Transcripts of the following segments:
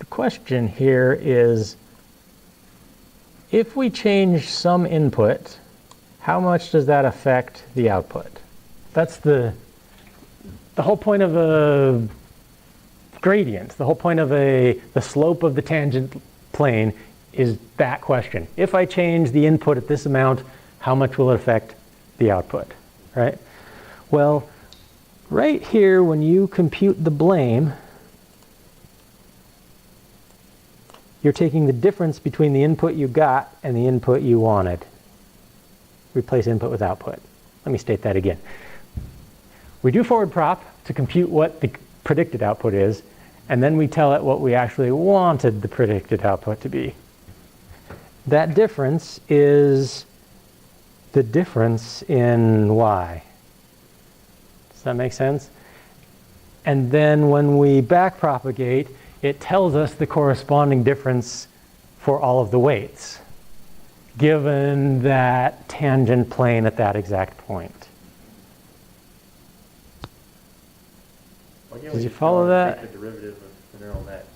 The question here is, if we change some input, how much does that affect the output? That's the whole point of a gradient. The whole point of the slope of the tangent plane is that question. If I change the input at this amount, how much will it affect the output, right? Well, right here, when you compute the blame, you're taking the difference between the input you got and the input you wanted. Replace input with output. Let me state that again. We do forward prop to compute what the predicted output is, and then we tell it what we actually wanted the predicted output to be. That difference is the difference in y. Does that make sense? And then when we backpropagate, it tells us the corresponding difference for all of the weights, given that tangent plane at that exact point. Did you follow that? The derivative of the neural net.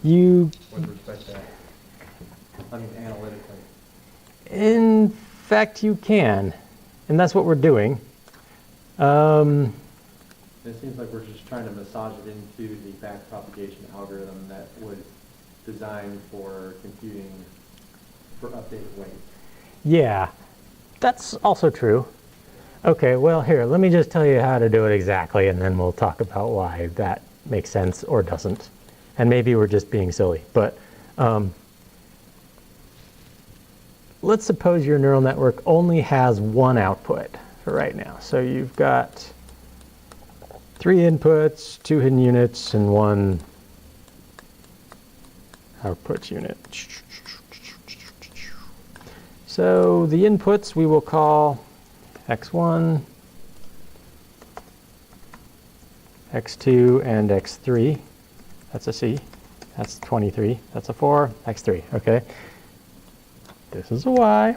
With respect to, I mean, analytically. In fact, you can, and that's what we're doing. It seems like we're just trying to massage it into the backpropagation algorithm that was designed for computing for updated weight. Yeah, that's also true. Okay, well here, let me just tell you how to do it exactly, and then we'll talk about why that makes sense or doesn't. And maybe we're just being silly, but let's suppose your neural network only has one output for right now. So you've got 3 inputs, 2 hidden units, and 1 output unit. So the inputs we will call x1, x2, and x3. That's a C. That's 23. That's a 4. x3. Okay. This is a y.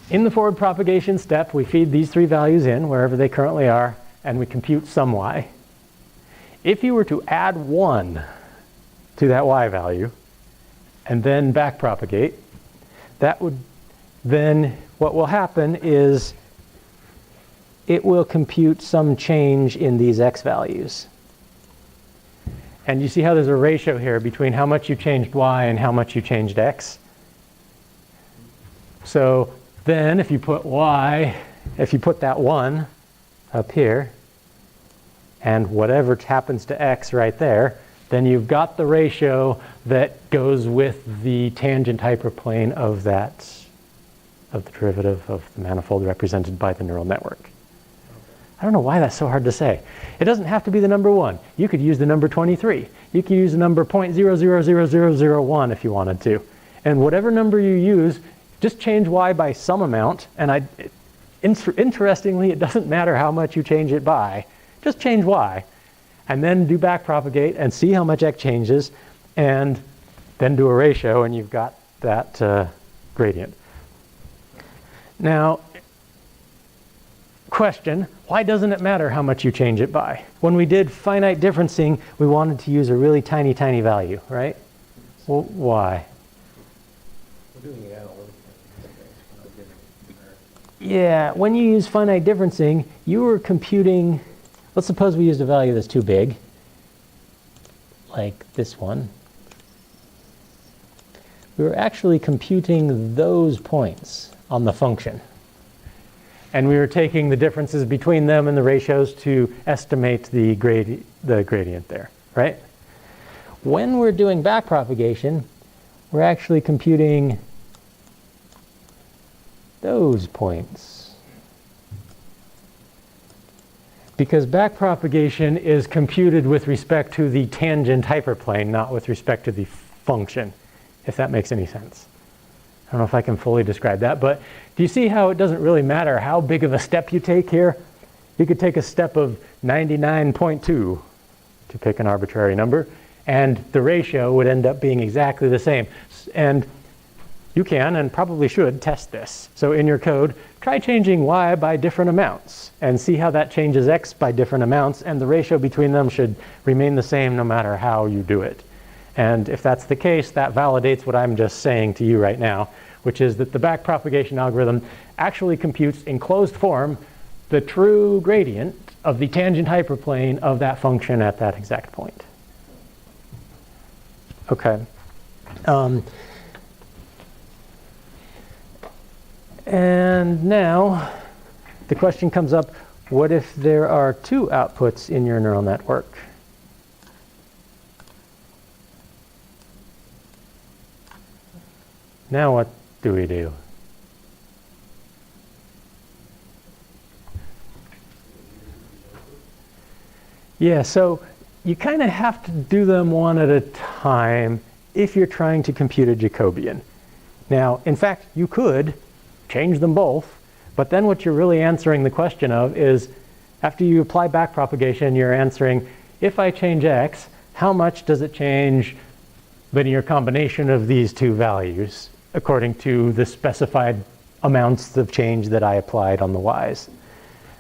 In the forward propagation step, we feed these 3 values in wherever they currently are, and we compute some y. If you were to add 1 to that y value and then backpropagate, that would then, what will happen is it will compute some change in these x values. And you see how there's a ratio here between how much you changed y and how much you changed x? So then if you put y, if you put that 1 up here, and whatever happens to x right there, then you've got the ratio that goes with the tangent hyperplane of that, of the derivative of the manifold represented by the neural network. I don't know why that's so hard to say. It doesn't have to be the number 1. You could use the number 23. You could use the number 0.000001 if you wanted to. And whatever number you use, just change y by some amount, and interestingly, it doesn't matter how much you change it by. Just change y, and then do backpropagate and see how much x changes, and then do a ratio, and you've got that gradient. Now, question, why doesn't it matter how much you change it by? When we did finite differencing, we wanted to use a really tiny, tiny value, right? Well, why? We're doing it analytically. Yeah, when you use finite differencing, you were computing, let's suppose we used a value that's too big, like this one. We were actually computing those points on the function. And we were taking the differences between them and the ratios to estimate the gradient there, right? When we're doing backpropagation, we're actually computing those points. Because backpropagation is computed with respect to the tangent hyperplane, not with respect to the function, if that makes any sense. I don't know if I can fully describe that, but do you see how it doesn't really matter how big of a step you take here? You could take a step of 99.2 to pick an arbitrary number, and the ratio would end up being exactly the same. And you can and probably should test this. So in your code, try changing y by different amounts and see how that changes x by different amounts, and the ratio between them should remain the same no matter how you do it. And if that's the case, that validates what I'm just saying to you right now, which is that the backpropagation algorithm actually computes in closed form the true gradient of the tangent hyperplane of that function at that exact point. Okay. And now the question comes up, what if there are two outputs in your neural network? Now what do we do? Yeah, so you kind of have to do them one at a time if you're trying to compute a Jacobian. Now, in fact, you could change them both, but then what you're really answering the question of is, after you apply backpropagation, you're answering, if I change x, how much does it change linear combination of these two values according to the specified amounts of change that I applied on the y's?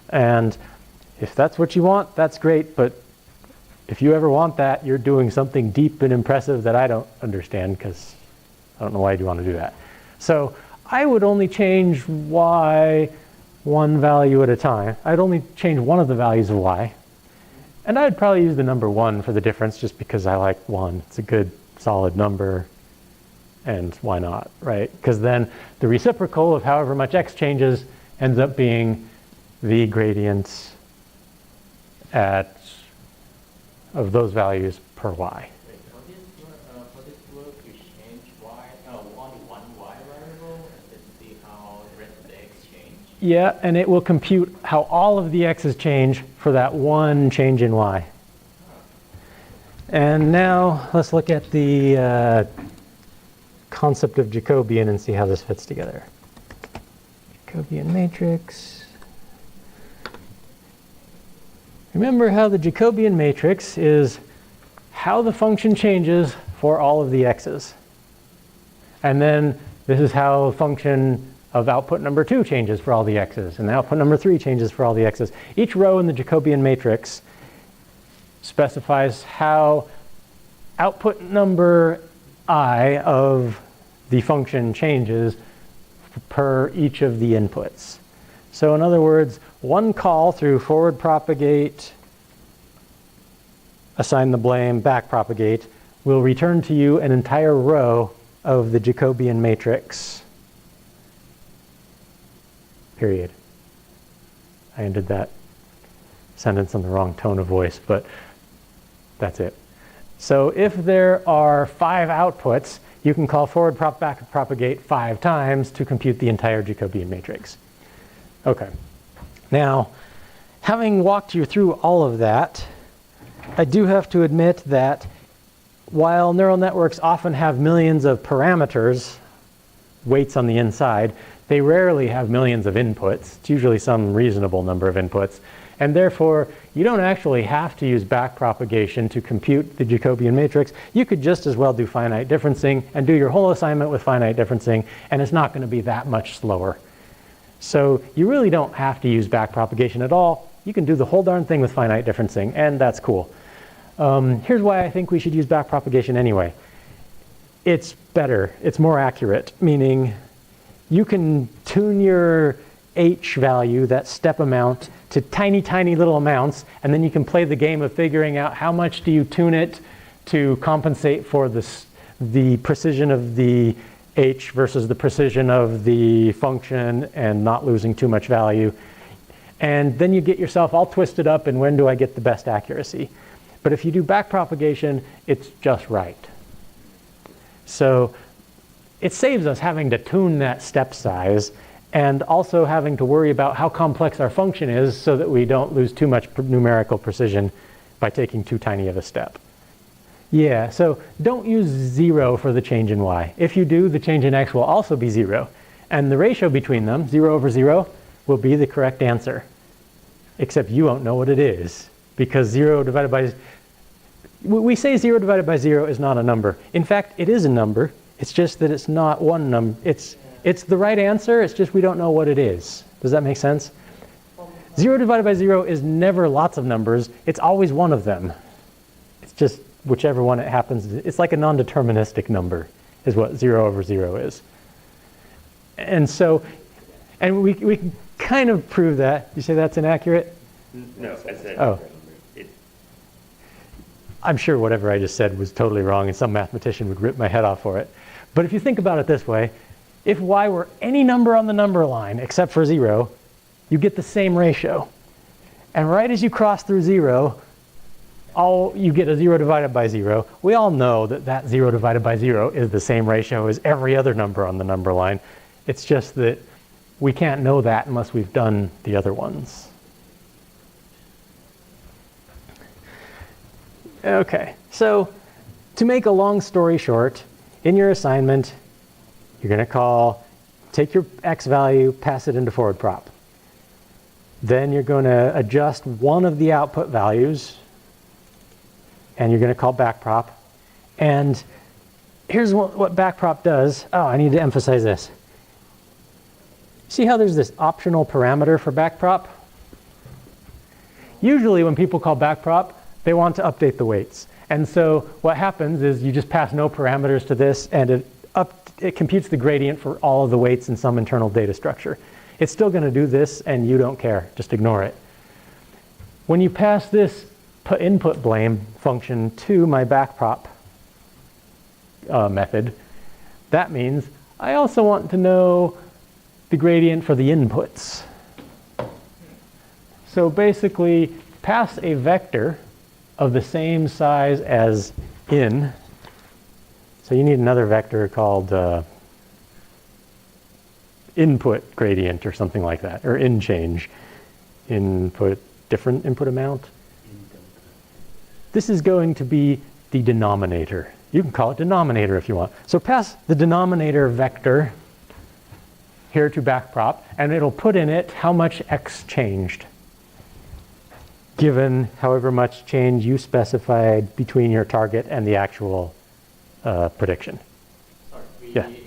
And if that's what you want, that's great, but if you ever want that, you're doing something deep and impressive that I don't understand, because I don't know why you'd want to do that. So I would only change y one value at a time. I'd only change one of the values of y. And I'd probably use the number 1 for the difference, just because I like 1. It's a good, solid number, and why not, right? Because then the reciprocal of however much x changes ends up being the gradient of those values per y. Wait, for this work, you change only one y variable and see how the rest of the x change? Yeah, and it will compute how all of the x's change for that one change in y. And now let's look at the concept of Jacobian and see how this fits together. Jacobian matrix. Remember how the Jacobian matrix is how the function changes for all of the x's. And then this is how the function of output number 2 changes for all the x's, and the output number 3 changes for all the x's. Each row in the Jacobian matrix specifies how output number I of the function changes per each of the inputs. So in other words, one call through forward propagate, assign the blame, back propagate, will return to you an entire row of the Jacobian matrix. Period. I ended that sentence on the wrong tone of voice, but that's it. So if there are 5 outputs, you can call forward prop back propagate 5 times to compute the entire Jacobian matrix. Okay. Now, having walked you through all of that, I do have to admit that while neural networks often have millions of parameters, weights on the inside, they rarely have millions of inputs. It's usually some reasonable number of inputs. And therefore, you don't actually have to use backpropagation to compute the Jacobian matrix. You could just as well do finite differencing and do your whole assignment with finite differencing, and it's not going to be that much slower. So you really don't have to use backpropagation at all. You can do the whole darn thing with finite differencing, and that's cool. Here's why I think we should use backpropagation anyway. It's better. It's more accurate, meaning you can tune your h value, that step amount, to tiny, tiny little amounts, and then you can play the game of figuring out how much do you tune it to compensate for the precision of the h versus the precision of the function and not losing too much value. And then you get yourself all twisted up in when do I get the best accuracy. But if you do backpropagation, it's just right. So it saves us having to tune that step size and also having to worry about how complex our function is so that we don't lose too much numerical precision by taking too tiny of a step. Yeah, so don't use 0 for the change in y. If you do, the change in x will also be 0. And the ratio between them, 0 over 0, will be the correct answer. Except you won't know what it is, because 0 divided by... We say 0 divided by 0 is not a number. In fact, it is a number. It's just that it's not one number. It's the right answer, it's just we don't know what it is. Does that make sense? 0 divided by 0 is never lots of numbers. It's always one of them. It's just whichever one it happens. It's like a non-deterministic number is what 0 over 0 is. And so, and we can kind of prove that. You say that's inaccurate? No, I said. Oh. I'm sure whatever I just said was totally wrong and some mathematician would rip my head off for it. But if you think about it this way, if y were any number on the number line except for 0, you get the same ratio. And right as you cross through 0, you get a 0 divided by 0. We all know that that 0 divided by 0 is the same ratio as every other number on the number line. It's just that we can't know that unless we've done the other ones. Okay, so to make a long story short, in your assignment, you're going to take your x value, pass it into forward prop. Then you're going to adjust one of the output values, and you're going to call back prop. And here's what back prop does. Oh, I need to emphasize this. See how there's this optional parameter for back prop? Usually when people call back prop, they want to update the weights. And so what happens is you just pass no parameters to this, and it computes the gradient for all of the weights in some internal data structure. It's still going to do this, and you don't care. Just ignore it. When you pass this input blame function to my back prop method, that means I also want to know the gradient for the inputs. So basically, pass a vector of the same size as in. So you need another vector called input gradient or something like that, or in change. Different input amount. This is going to be the denominator. You can call it denominator if you want. So pass the denominator vector here to back prop, and it'll put in it how much x changed, given however much change you specified between your target and the actual prediction. Sorry, Yeah. we input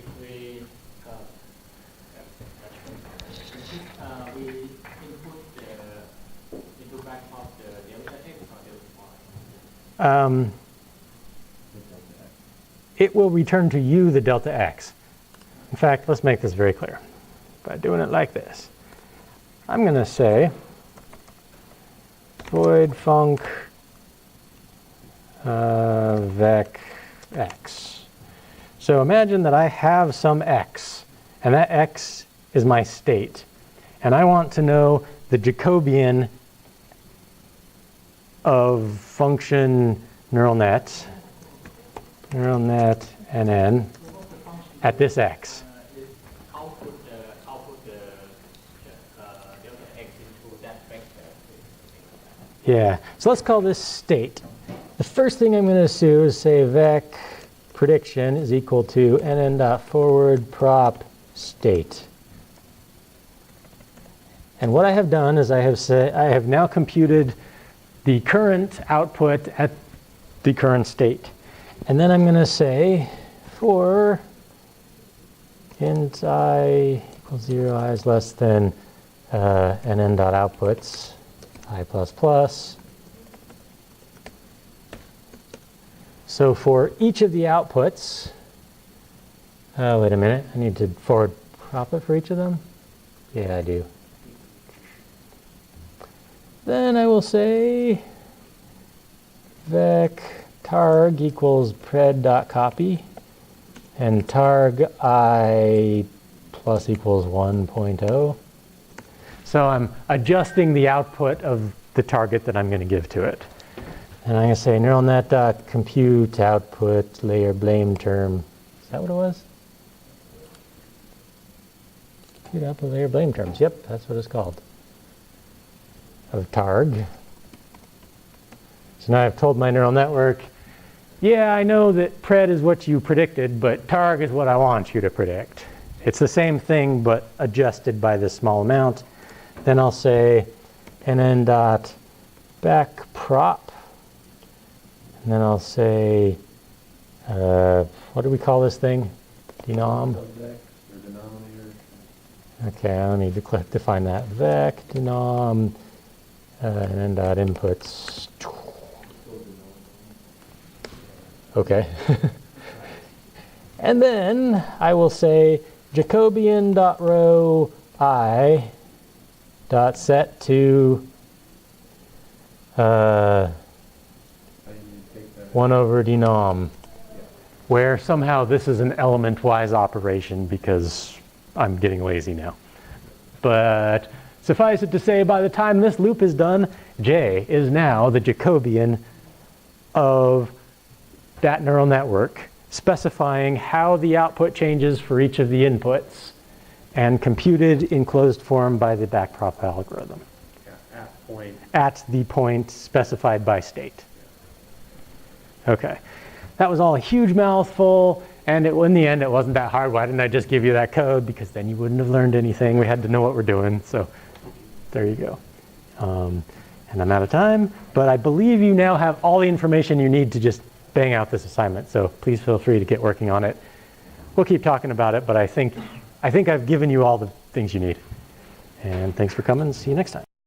into backprop the delta x or delta y. It will return to you the delta x. In fact, let's make this very clear by doing it like this. I'm going to say void func vec x. So imagine that I have some x, and that x is my state. And I want to know the Jacobian of function neural net nn at this x. Output the delta x into that vector. Yeah, so let's call this state. The first thing I'm going to do is say vec prediction is equal to nn.forward prop state. And what I have done is I have now computed the current output at the current state. And then I'm going to say for int I equals 0, I is less than nn.outputs, I plus plus. So for each of the outputs, wait a minute, I need to forward prop it for each of them? Yeah, I do. Then I will say vec targ equals pred.copy, and targ I plus equals 1.0. So I'm adjusting the output of the target that I'm going to give to it. And I'm going to say neural net.compute output layer blame term. Is that what it was? Compute output layer blame terms. Yep, that's what it's called. Of targ. So now I've told my neural network, yeah, I know that pred is what you predicted, but targ is what I want you to predict. It's the same thing, but adjusted by this small amount. Then I'll say nn.backprop. And then I'll say what do we call this thing? Denom? Subvec or denominator. Okay, I need to define that. Vec, denom, and then dot inputs. Okay. And then I will say Jacobian dot row I dot set to How do you take that? 1 over denom, where somehow this is an element-wise operation because I'm getting lazy now. But suffice it to say, by the time this loop is done, J is now the Jacobian of that neural network, specifying how the output changes for each of the inputs and computed in closed form by the backprop algorithm Yeah, at point. at the point specified by state. Okay, that was all a huge mouthful, and in the end it wasn't that hard. Why didn't I just give you that code? Because then you wouldn't have learned anything. We had to know what we're doing, so there you go. And I'm out of time, but I believe you now have all the information you need to just bang out this assignment, so please feel free to get working on it. We'll keep talking about it, but I think I've given you all the things you need. And thanks for coming. See you next time.